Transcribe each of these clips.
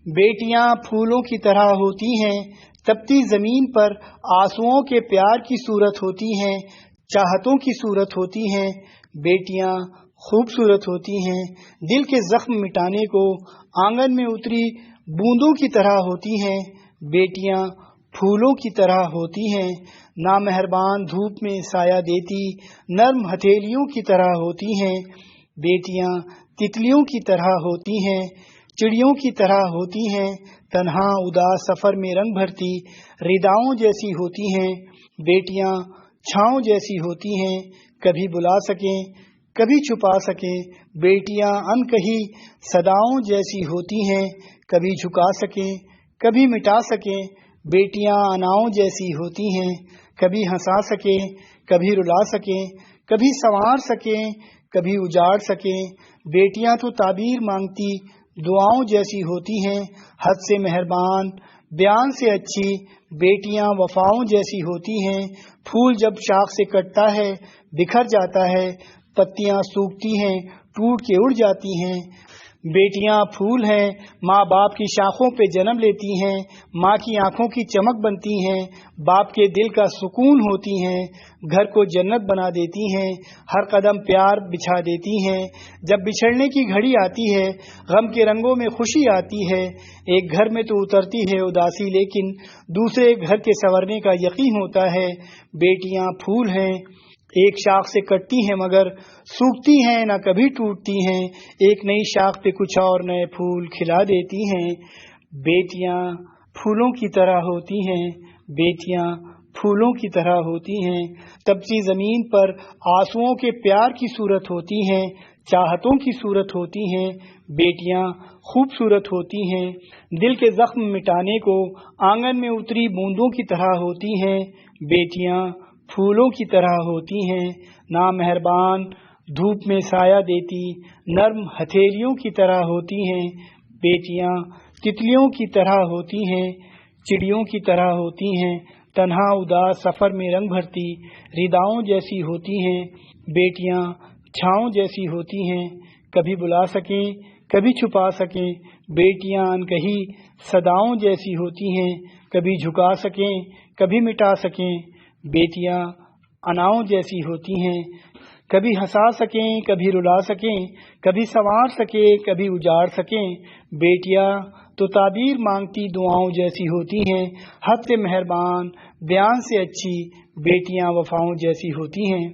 بیٹیاں پھولوں کی طرح ہوتی ہیں، تپتی زمین پر آنسوؤں کے پیار کی صورت ہوتی ہیں، چاہتوں کی صورت ہوتی ہیں۔ بیٹیاں خوبصورت ہوتی ہیں، دل کے زخم مٹانے کو آنگن میں اتری بوندوں کی طرح ہوتی ہیں۔ بیٹیاں پھولوں کی طرح ہوتی ہیں، نامہربان دھوپ میں سایہ دیتی نرم ہتھیلیوں کی طرح ہوتی ہیں۔ بیٹیاں تتلیوں کی طرح ہوتی ہیں، چڑیوں کی طرح ہوتی ہیں، تنہا اداس سفر میں رنگ بھرتی رداؤں جیسی ہوتی ہیں۔ بیٹیاں چھاؤں جیسی ہوتی ہیں، کبھی بلا سکیں کبھی چھپا سکیں۔ بیٹیاں ان کہی صداؤں جیسی ہوتی ہیں، کبھی جھکا سکیں کبھی مٹا سکیں۔ بیٹیاں اناؤں جیسی ہوتی ہیں، کبھی ہنسا سکیں کبھی رلا سکیں، کبھی سنوار سکیں کبھی اجاڑ سکیں۔ بیٹیاں تو تعبیر مانگتی دعاؤں جیسی ہوتی ہیں، حد سے مہربان بیان سے اچھی۔ بیٹیاں وفاؤں جیسی ہوتی ہیں، پھول جب شاخ سے کٹتا ہے بکھر جاتا ہے، پتیاں سوکھتی ہیں ٹوٹ کے اڑ جاتی ہیں۔ بیٹیاں پھول ہیں، ماں باپ کی شاخوں پہ جنم لیتی ہیں، ماں کی آنکھوں کی چمک بنتی ہیں، باپ کے دل کا سکون ہوتی ہیں، گھر کو جنت بنا دیتی ہیں، ہر قدم پیار بچھا دیتی ہیں۔ جب بچھڑنے کی گھڑی آتی ہے غم کے رنگوں میں خوشی آتی ہے، ایک گھر میں تو اترتی ہے اداسی لیکن دوسرے گھر کے سنورنے کا یقین ہوتا ہے۔ بیٹیاں پھول ہیں، ایک شاخ سے کٹتی ہیں مگر سوکھتی ہیں نہ کبھی ٹوٹتی ہیں، ایک نئی شاخ پہ کچھ اور نئے پھول کھلا دیتی ہیں۔ بیٹیاں پھولوں کی طرح ہوتی ہیں، بیٹیاں پھولوں کی طرح ہوتی ہیں، تپتی زمین پر آنسوؤں کے پیار کی صورت ہوتی ہیں، چاہتوں کی صورت ہوتی ہیں۔ بیٹیاں خوبصورت ہوتی ہیں، دل کے زخم مٹانے کو آنگن میں اتری بوندوں کی طرح ہوتی ہیں۔ بیٹیاں پھولوں کی طرح ہوتی ہیں، نامہربان دھوپ میں سایہ دیتی نرم ہتھیلیوں کی طرح ہوتی ہیں۔ بیٹیاں تتلیوں کی طرح ہوتی ہیں، چڑیوں کی طرح ہوتی ہیں، تنہا اداس سفر میں رنگ بھرتی رداؤں جیسی ہوتی ہیں۔ بیٹیاں چھاؤں جیسی ہوتی ہیں، کبھی بلا سکیں کبھی چھپا سکیں۔ بیٹیاں انکہی صداؤں جیسی ہوتی ہیں، کبھی جھکا سکیں کبھی مٹا سکیں۔ بیٹیاں اناؤں جیسی ہوتی ہیں، کبھی ہنسا سکیں کبھی رلا سکیں، کبھی سنوار سکیں کبھی اجاڑ سکیں۔ بیٹیاں تو تعبیر مانگتی دعاؤں جیسی ہوتی ہیں، حد سے مہربان بیان سے اچھی۔ بیٹیاں وفاؤں جیسی ہوتی ہیں۔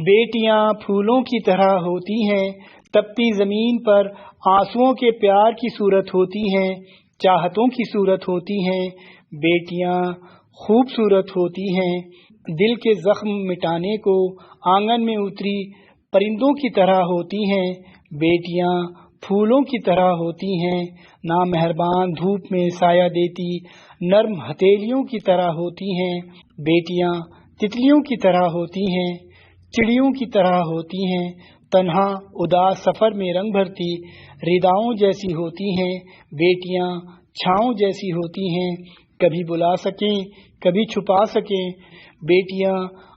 بیٹیاں پھولوں کی طرح ہوتی ہیں، تپتی زمین پر آنسوؤں کے پیار کی صورت ہوتی ہیں، چاہتوں کی صورت ہوتی ہیں۔ بیٹیاں خوبصورت ہوتی ہیں، دل کے زخم مٹانے کو آنگن میں اتری پرندوں کی طرح ہوتی ہیں۔ بیٹیاں پھولوں کی طرح ہوتی ہیں، نامہربان دھوپ میں سایہ دیتی نرم ہتھیلیوں کی طرح ہوتی ہیں۔ بیٹیاں تتلیوں کی طرح ہوتی ہیں، چڑیوں کی طرح ہوتی ہیں، تنہا اداس سفر میں رنگ بھرتی رداؤں جیسی ہوتی ہیں۔ بیٹیاں چھاؤں جیسی ہوتی ہیں، کبھی بلا سکیں کبھی چھپا سکیں۔ بیٹیاں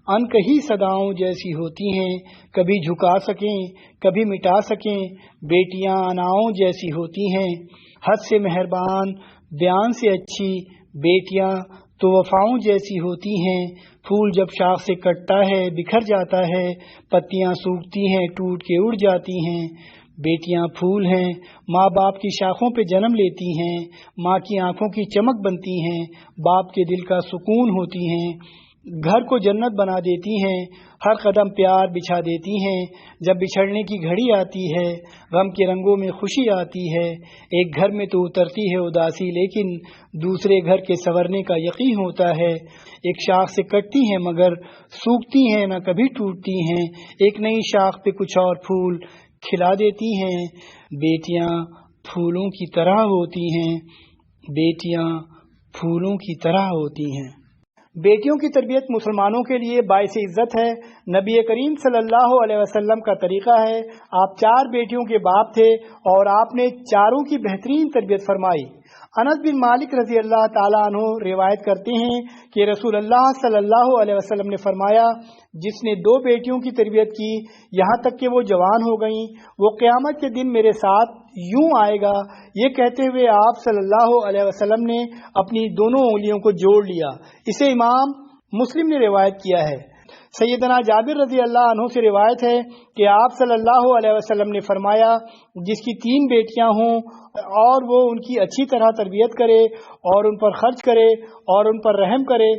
انکہی صداؤں جیسی ہوتی ہیں، کبھی جھکا سکیں کبھی مٹا سکیں۔ بیٹیاں اناؤں جیسی ہوتی ہیں، حد سے مہربان بیان سے اچھی۔ بیٹیاں تو وفاؤں جیسی ہوتی ہیں، پھول جب شاخ سے کٹتا ہے بکھر جاتا ہے، پتیاں سوکھتی ہیں ٹوٹ کے اڑ جاتی ہیں۔ بیٹیاں پھول ہیں، ماں باپ کی شاخوں پہ جنم لیتی ہیں، ماں کی آنکھوں کی چمک بنتی ہیں، باپ کے دل کا سکون ہوتی ہیں، گھر کو جنت بنا دیتی ہیں، ہر قدم پیار بچھا دیتی ہیں۔ جب بچھڑنے کی گھڑی آتی ہے غم کے رنگوں میں خوشی آتی ہے، ایک گھر میں تو اترتی ہے اداسی لیکن دوسرے گھر کے سنورنے کا یقین ہوتا ہے۔ ایک شاخ سے کٹتی ہیں مگر سوکھتی ہیں نہ کبھی ٹوٹتی ہیں، ایک نئی شاخ پہ کچھ اور پھول کھلا دیتی ہیں۔ بیٹیاں پھولوں کی طرح ہوتی ہیں، بیٹیاں پھولوں کی طرح ہوتی ہیں۔ بیٹیوں کی تربیت مسلمانوں کے لیے باعث عزت ہے۔ نبی کریم صلی اللہ علیہ وسلم کا طریقہ ہے، آپ 4 بیٹیوں کے باپ تھے اور آپ نے چاروں کی بہترین تربیت فرمائی۔ انس بن مالک رضی اللہ تعالیٰ عنہ روایت کرتے ہیں کہ رسول اللہ صلی اللہ علیہ وسلم نے فرمایا، جس نے 2 بیٹیوں کی تربیت کی یہاں تک کہ وہ جوان ہو گئیں، وہ قیامت کے دن میرے ساتھ یوں آئے گا۔ یہ کہتے ہوئے آپ صلی اللہ علیہ وسلم نے اپنی دونوں انگلیوں کو جوڑ لیا۔ اسے امام مسلم نے روایت کیا ہے۔ سیدنا جابر رضی اللہ عنہ سے روایت ہے کہ آپ صلی اللہ علیہ وسلم نے فرمایا، جس کی 3 بیٹیاں ہوں اور وہ ان کی اچھی طرح تربیت کرے اور ان پر خرچ کرے اور ان پر رحم کرے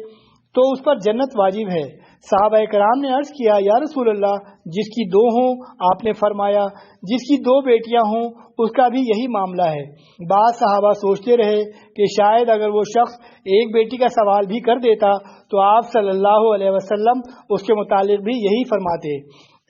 تو اس پر جنت واجب ہے۔ صحابہ کرام نے عرض کیا، یا رسول اللہ، جس کی 2 ہوں؟ آپ نے فرمایا، جس کی 2 بیٹیاں ہوں اس کا بھی یہی معاملہ ہے۔ بعض صحابہ سوچتے رہے کہ شاید اگر وہ شخص ایک بیٹی کا سوال بھی کر دیتا تو آپ صلی اللہ علیہ وسلم اس کے متعلق بھی یہی فرماتے۔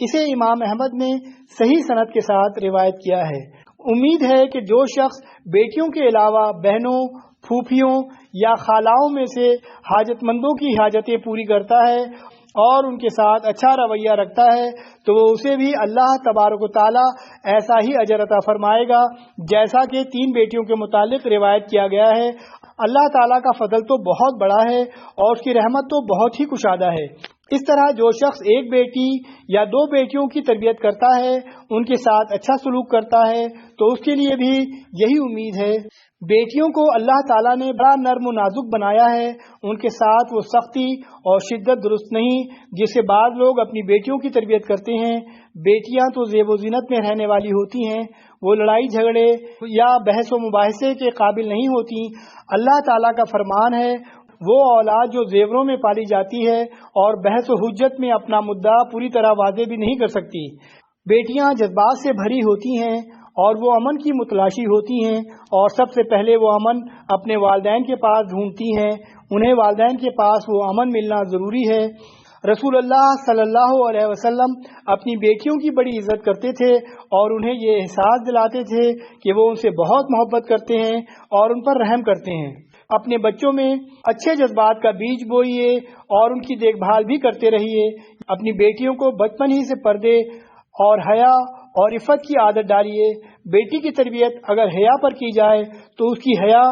اسے امام احمد نے صحیح سند کے ساتھ روایت کیا ہے۔ امید ہے کہ جو شخص بیٹیوں کے علاوہ بہنوں، پھوپھیوں یا خالاؤں میں سے حاجت مندوں کی حاجتیں پوری کرتا ہے اور ان کے ساتھ اچھا رویہ رکھتا ہے تو وہ اسے بھی اللہ تبارک و تعالی ایسا ہی اجر عطا فرمائے گا جیسا کہ 3 بیٹیوں کے متعلق روایت کیا گیا ہے۔ اللہ تعالیٰ کا فضل تو بہت بڑا ہے اور اس کی رحمت تو بہت ہی کشادہ ہے۔ اس طرح جو شخص ایک بیٹی یا 2 بیٹیوں کی تربیت کرتا ہے، ان کے ساتھ اچھا سلوک کرتا ہے تو اس کے لیے بھی یہی امید ہے۔ بیٹیوں کو اللہ تعالیٰ نے بڑا نرم و نازک بنایا ہے، ان کے ساتھ وہ سختی اور شدت درست نہیں جس سے بعض لوگ اپنی بیٹیوں کی تربیت کرتے ہیں۔ بیٹیاں تو زیب و زینت میں رہنے والی ہوتی ہیں، وہ لڑائی جھگڑے یا بحث و مباحثے کے قابل نہیں ہوتی۔ اللہ تعالیٰ کا فرمان ہے، وہ اولاد جو زیوروں میں پالی جاتی ہے اور بحث و حجت میں اپنا مدعا پوری طرح واضح بھی نہیں کر سکتی۔ بیٹیاں جذبات سے بھری ہوتی ہیں اور وہ امن کی متلاشی ہوتی ہیں، اور سب سے پہلے وہ امن اپنے والدین کے پاس ڈھونڈتی ہیں۔ انہیں والدین کے پاس وہ امن ملنا ضروری ہے۔ رسول اللہ صلی اللہ علیہ وسلم اپنی بیٹیوں کی بڑی عزت کرتے تھے اور انہیں یہ احساس دلاتے تھے کہ وہ ان سے بہت محبت کرتے ہیں اور ان پر رحم کرتے ہیں۔ اپنے بچوں میں اچھے جذبات کا بیج بوئیے اور ان کی دیکھ بھال بھی کرتے رہیے۔ اپنی بیٹیوں کو بچپن ہی سے پردے اور حیا اور عفت کی عادت ڈالیے۔ بیٹی کی تربیت اگر حیا پر کی جائے تو اس کی حیا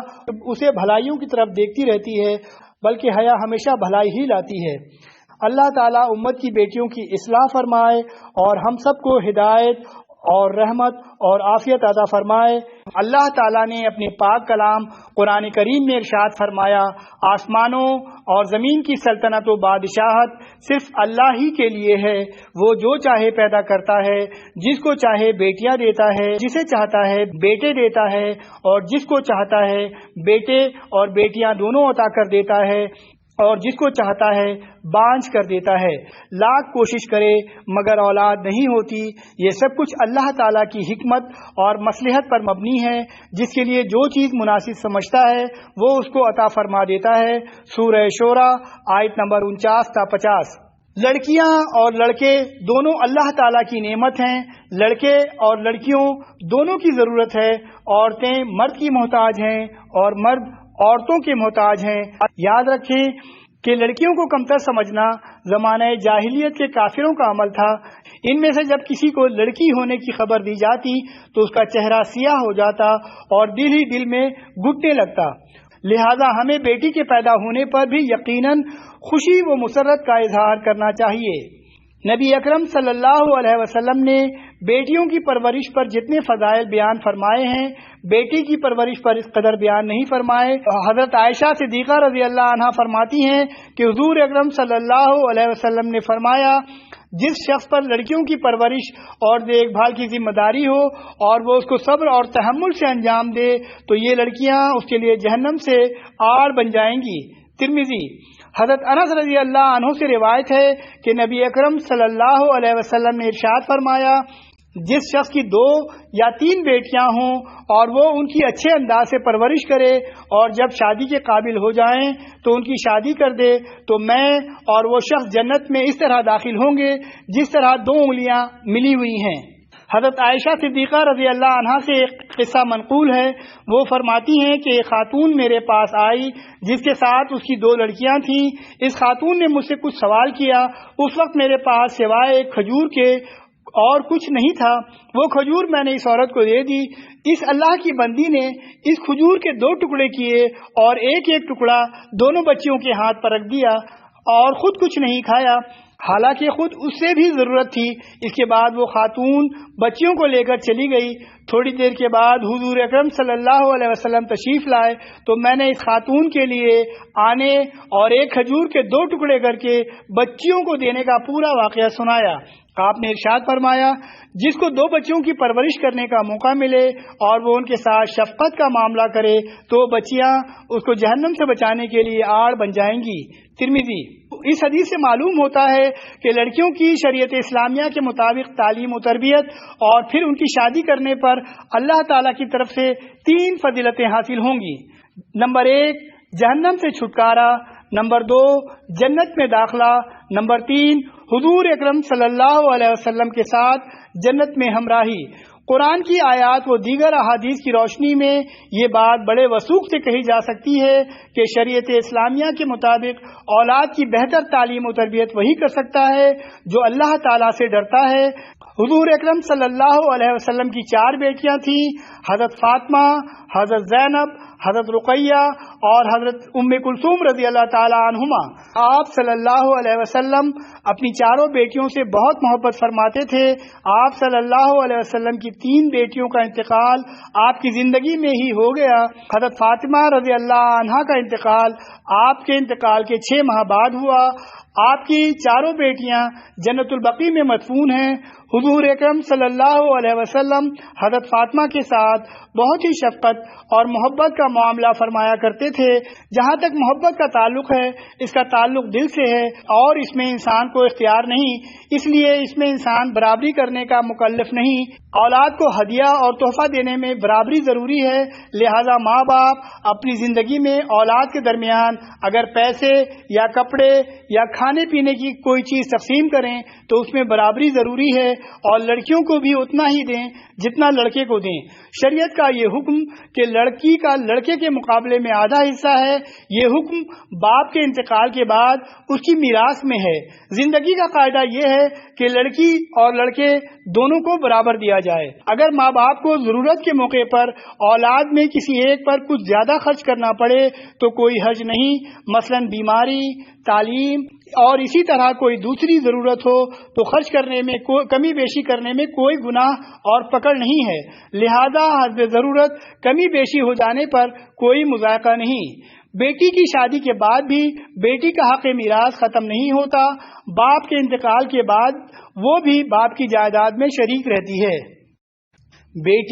اسے بھلائیوں کی طرف دیکھتی رہتی ہے، بلکہ حیا ہمیشہ بھلائی ہی لاتی ہے۔ اللہ تعالیٰ امت کی بیٹیوں کی اصلاح فرمائے اور ہم سب کو ہدایت اور رحمت اور عافیت عطا فرمائے۔ اللہ تعالیٰ نے اپنے پاک کلام قرآن کریم میں ارشاد فرمایا، آسمانوں اور زمین کی سلطنت و بادشاہت صرف اللہ ہی کے لیے ہے، وہ جو چاہے پیدا کرتا ہے، جس کو چاہے بیٹیاں دیتا ہے، جسے چاہتا ہے بیٹے دیتا ہے، اور جس کو چاہتا ہے بیٹے اور بیٹیاں دونوں عطا کر دیتا ہے، اور جس کو چاہتا ہے بانجھ کر دیتا ہے۔ لاکھ کوشش کرے مگر اولاد نہیں ہوتی۔ یہ سب کچھ اللہ تعالیٰ کی حکمت اور مصلحت پر مبنی ہے، جس کے لیے جو چیز مناسب سمجھتا ہے وہ اس کو عطا فرما دیتا ہے۔ سورہ شورى آیت نمبر 49 تا 50۔ لڑکیاں اور لڑکے دونوں اللہ تعالیٰ کی نعمت ہیں۔ لڑکے اور لڑکیوں دونوں کی ضرورت ہے۔ عورتیں مرد کی محتاج ہیں اور مرد عورتوں کے محتاج ہیں۔ یاد رکھیں کہ لڑکیوں کو کمتر سمجھنا زمانہ جاہلیت کے کافروں کا عمل تھا۔ ان میں سے جب کسی کو لڑکی ہونے کی خبر دی جاتی تو اس کا چہرہ سیاہ ہو جاتا اور دل ہی دل میں گھٹنے لگتا۔ لہذا ہمیں بیٹی کے پیدا ہونے پر بھی یقیناً خوشی و مسرت کا اظہار کرنا چاہیے۔ نبی اکرم صلی اللہ علیہ وسلم نے بیٹیوں کی پرورش پر جتنے فضائل بیان فرمائے ہیں، بیٹی کی پرورش پر اس قدر بیان نہیں فرمائے۔ حضرت عائشہ صدیقہ رضی اللہ عنہا فرماتی ہیں کہ حضور اکرم صلی اللہ علیہ وسلم نے فرمایا، جس شخص پر لڑکیوں کی پرورش اور دیکھ بھال کی ذمہ داری ہو اور وہ اس کو صبر اور تحمل سے انجام دے تو یہ لڑکیاں اس کے لیے جہنم سے آڑ بن جائیں گی۔ ترمذی۔ حضرت انس رضی اللہ عنہ سے روایت ہے کہ نبی اکرم صلی اللہ علیہ وسلم نے ارشاد فرمایا، جس شخص کی 2 یا 3 بیٹیاں ہوں اور وہ ان کی اچھے انداز سے پرورش کرے اور جب شادی کے قابل ہو جائیں تو ان کی شادی کر دے تو میں اور وہ شخص جنت میں اس طرح داخل ہوں گے جس طرح 2 انگلیاں ملی ہوئی ہیں۔ حضرت عائشہ صدیقہ رضی اللہ عنہا سے ایک قصہ منقول ہے۔ وہ فرماتی ہیں کہ ایک خاتون میرے پاس آئی جس کے ساتھ اس کی 2 لڑکیاں تھیں۔ اس خاتون نے مجھ سے کچھ سوال کیا۔ اس وقت میرے پاس سوائے ایک کھجور کے اور کچھ نہیں تھا۔ وہ کھجور میں نے اس عورت کو دے دی۔ اس اللہ کی بندی نے اس کھجور کے 2 ٹکڑے کیے اور ایک ایک ٹکڑا دونوں بچیوں کے ہاتھ پر رکھ دیا اور خود کچھ نہیں کھایا۔ حالانکہ خود اس سے بھی ضرورت تھی۔ اس کے بعد وہ خاتون بچیوں کو لے کر چلی گئی۔ تھوڑی دیر کے بعد حضور اکرم صلی اللہ علیہ وسلم تشریف لائے تو میں نے اس خاتون کے لیے آنے اور ایک کھجور کے 2 ٹکڑے کر کے بچیوں کو دینے کا پورا واقعہ سنایا۔ آپ نے ارشاد فرمایا، جس کو 2 بچیوں کی پرورش کرنے کا موقع ملے اور وہ ان کے ساتھ شفقت کا معاملہ کرے تو بچیاں اس کو جہنم سے بچانے کے لیے آڑ بن جائیں گی۔ ترمذی۔ اس حدیث سے معلوم ہوتا ہے کہ لڑکیوں کی شریعت اسلامیہ کے مطابق تعلیم و تربیت اور پھر ان کی شادی کرنے پر اللہ تعالی کی طرف سے 3 فضیلتیں حاصل ہوں گی۔ نمبر 1، جہنم سے چھٹکارا۔ نمبر 2، جنت میں داخلہ۔ نمبر 3، حضور اکرم صلی اللہ علیہ وسلم کے ساتھ جنت میں ہمراہی۔ قرآن کی آیات و دیگر احادیث کی روشنی میں یہ بات بڑے وثوق سے کہی جا سکتی ہے کہ شریعت اسلامیہ کے مطابق اولاد کی بہتر تعلیم و تربیت وہی کر سکتا ہے جو اللہ تعالیٰ سے ڈرتا ہے۔ حضور اکرم صلی اللہ علیہ وسلم کی 4 بیٹیاں تھیں، حضرت فاطمہ، حضرت زینب، حضرت رقیہ اور حضرت ام کلثوم رضی اللہ تعالی عنہما۔ آپ صلی اللہ علیہ وسلم اپنی 4 بیٹیوں سے بہت محبت فرماتے تھے۔ آپ صلی اللہ علیہ وسلم کی 3 بیٹیوں کا انتقال آپ کی زندگی میں ہی ہو گیا۔ حضرت فاطمہ رضی اللہ عنہا کا انتقال آپ کے انتقال کے 6 ماہ بعد ہوا۔ آپ کی 4 بیٹیاں جنت البقیع میں مدفون ہیں۔ حضور اکرم صلی اللہ علیہ وسلم حضرت فاطمہ کے ساتھ بہت ہی شفقت اور محبت کا معاملہ فرمایا کرتے تھے۔ جہاں تک محبت کا تعلق ہے، اس کا تعلق دل سے ہے اور اس میں انسان کو اختیار نہیں، اس لیے اس میں انسان برابری کرنے کا مکلف نہیں۔ اولاد کو ہدیہ اور تحفہ دینے میں برابری ضروری ہے، لہذا ماں باپ اپنی زندگی میں اولاد کے درمیان اگر پیسے یا کپڑے یا کھانے پینے کی کوئی چیز تقسیم کریں تو اس میں برابری ضروری ہے اور لڑکیوں کو بھی اتنا ہی دیں جتنا لڑکے کو دیں۔ شریعت کا یہ حکم کہ لڑکی کا لڑکے کے مقابلے میں آدھا حصہ ہے، یہ حکم باپ کے انتقال کے بعد اس کی میراث میں ہے۔ زندگی کا قاعدہ یہ ہے کہ لڑکی اور لڑکے دونوں کو برابر دیا جائے۔ اگر ماں باپ کو ضرورت کے موقع پر اولاد میں کسی ایک پر کچھ زیادہ خرچ کرنا پڑے تو کوئی حرج نہیں، مثلا بیماری، تعلیم اور اسی طرح کوئی دوسری ضرورت ہو تو خرچ کرنے میں کمی بیشی کرنے میں کوئی گناہ اور پکڑ نہیں ہے، لہذا حسب ضرورت کمی بیشی ہو جانے پر کوئی مذائقہ نہیں۔ بیٹی کی شادی کے بعد بھی بیٹی کا حق میراث ختم نہیں ہوتا، باپ کے انتقال کے بعد وہ بھی باپ کی جائیداد میں شریک رہتی ہے۔ بیٹی